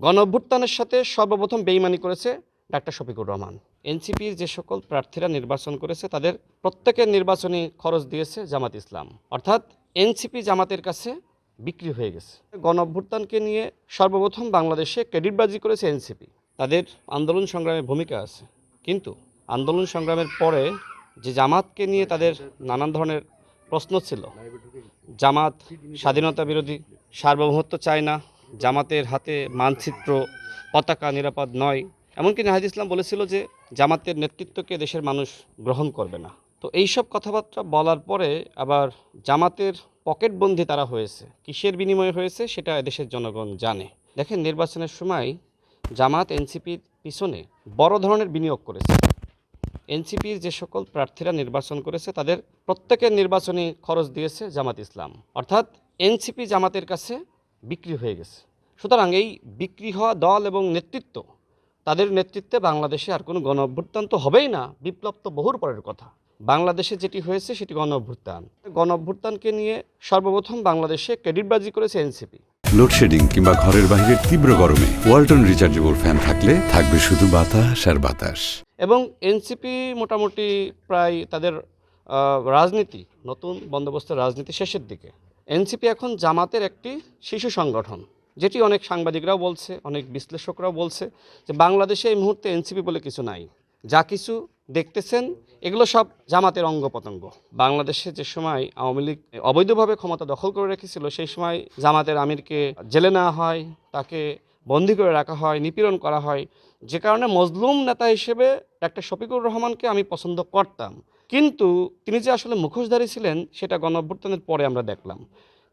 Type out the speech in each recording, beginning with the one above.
গণঅভ্যুত্থানের সাথে সর্বপ্রথম বেইমানি করেছে ডাক্তার শফিকুর রহমান। এনসিপির যে সকল প্রার্থীরা নির্বাচন করেছে তাদের প্রত্যেকের নির্বাচনী খরচ দিয়েছে জামাত ইসলাম, অর্থাৎ এনসিপি জামাতের কাছে বিক্রি হয়ে গেছে। গণঅভ্যুত্থানকে নিয়ে সর্বপ্রথম বাংলাদেশে ক্রেডিটবাজি করেছে এনসিপি। তাদের আন্দোলন সংগ্রামে ভূমিকা আছে, কিন্তু আন্দোলন সংগ্রামের পরে যে জামাতকে নিয়ে তাদের নানান ধরনের প্রশ্ন ছিল, জামাত স্বাধীনতা বিরোধী, সার্বভৌমত্ব চায় না, জামাতের হাতে মানচিত্র পতাকা নিরাপদ নয়, এমনকি নাহিদ ইসলাম বলেছিল যে জামাতের নেতৃত্বকে দেশের মানুষ গ্রহণ করবে না। তো এইসব কথাবার্তা বলার পরে আবার জামাতের পকেটবন্দি তারা হয়েছে, কিসের বিনিময়ে হয়েছে সেটা দেশের জনগণ জানে। দেখেন, নির্বাচনের সময় জামাত এনসিপির পিছনে বড় ধরনের বিনিয়োগ করেছে। এনসিপির যে সকল প্রার্থীরা নির্বাচন করেছে তাদের প্রত্যেকের নির্বাচনী খরচ দিয়েছে জামাত ইসলাম, অর্থাৎ এনসিপি জামাতের কাছে বিক্রি হয়ে গেছে। সুতরাং এই বিক্রি হওয়া দল এবং নেতৃত্ব, তাদের নেতৃত্বে বাংলাদেশে আর কোনো গণ অভ্যুত্থান তো হবেই না, বিপ্লব তো বহুর পরের কথা। বাংলাদেশে যেটি হয়েছে সেটি গণ অভ্যুত্থান। গণ অভ্যুত্থানকে নিয়ে সর্বপ্রথম বাংলাদেশে ক্রেডিটবাজি করেছে এনসিপি। লোডশেডিং কিংবা ঘরের বাইরের তীব্র গরমে ওয়ালটন রিচার্জেবল ফ্যান থাকলে থাকবে শুধু বাতাস আর বাতাস। এবং এনসিপি মোটামুটি প্রায় তাদের রাজনীতি, নতুন বন্দোবস্তের রাজনীতি শেষের দিকে। এনসিপি এখন জামাতের একটি শিশু সংগঠন, যেটি অনেক সাংবাদিকরাও বলছে, অনেক বিশ্লেষকরাও বলছে যে বাংলাদেশে এই মুহূর্তে এনসিপি বলে কিছু নাই। যা কিছু দেখতেছেন এগুলো সব জামাতের অঙ্গ প্রত্যঙ্গ। বাংলাদেশে যে সময় আওয়ামী লীগ অবৈধভাবে ক্ষমতা দখল করে রেখেছিল, সেই সময় জামাতের আমিরকে জেলে নেওয়া হয়, তাকে বন্দী করে রাখা হয়, নিপীড়ন করা হয়, যে কারণে মজলুম নেতা হিসেবে ডাক্তার শফিকুর রহমানকে আমি পছন্দ করতাম। কিন্তু তিনি যে আসলে মুখোশধারী ছিলেন সেটা গণঅভ্যুত্থানের পরে আমরা দেখলাম।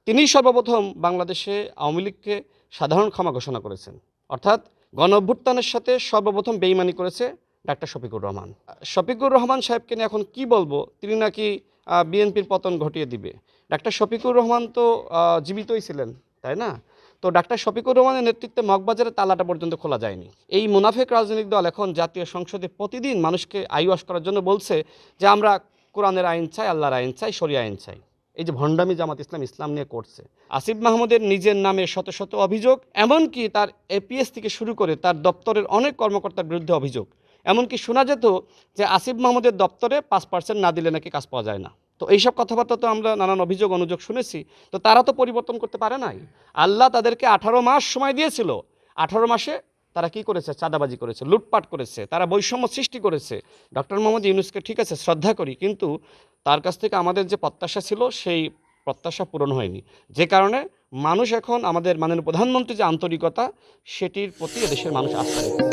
তিনি সর্বপ্রথম বাংলাদেশে আওয়ামী লীগকে সাধারণ ক্ষমা ঘোষণা করেছেন, অর্থাৎ গণঅভ্যুত্থানের সাথে সর্বপ্রথম বেইমানি করেছে ডাক্তার শফিকুর রহমান। শফিকুর রহমান সাহেবকে নিয়ে এখন কি বলবো, তিনি নাকি বিএনপির পতন ঘটিয়ে দিবে। ডাক্তার শফিকুর রহমান তো জীবিতই ছিলেন, তাই না? তো ডাক্তার শফিকুর রহমানের নেতৃত্বে মগবাজারের তালাটা পর্যন্ত খোলা যায়নি। এই মুনাফেক রাজনৈতিক দল এখন জাতীয় সংসদে প্রতিদিন মানুষকে আইওয়াশ করার জন্য বলছে যে আমরা কোরআনের আইন চাই, আল্লাহর আইন চাই, শরিয়া আইন চাই। এই যে ভণ্ডামি জামাত ইসলাম নিয়ে করছে। আসিফ মাহমুদের নিজের নামে শত শত অভিযোগ, এমনকি তার এপিএস থেকে শুরু করে তার দপ্তরের অনেক কর্মকর্তার বিরুদ্ধে অভিযোগ। এমনকি শোনা যেত যে আসিফ মাহমুদের দপ্তরে 5% না দিলে নাকি কাজ পাওয়া যায় না। তো এইসব কথাবার্তা তো আমরা নানান অভিযোগ অনুযোগ শুনেছি। তো তারা তো পরিবর্তন করতে পারে নাই। আল্লাহ তাদেরকে 18 মাস সময় দিয়েছিল। 18 মাসে তারা কি করেছে? চাঁদাবাজি করেছে, লুটপাট করেছে, তারা বৈষম্য সৃষ্টি করেছে। ডক্টর মোহাম্মদ ইউনূসকে ঠিক আছে শ্রদ্ধা করি, কিন্তু তার কাছ থেকে আমাদের যে প্রত্যাশা ছিল সেই প্রত্যাশা পূরণ হয়নি। যে কারণে মানুষ এখন আমাদের মাননীয় প্রধানমন্ত্রী যে আন্তরিকতা, সেটির প্রতি দেশের মানুষ আস্থা রেখেছে।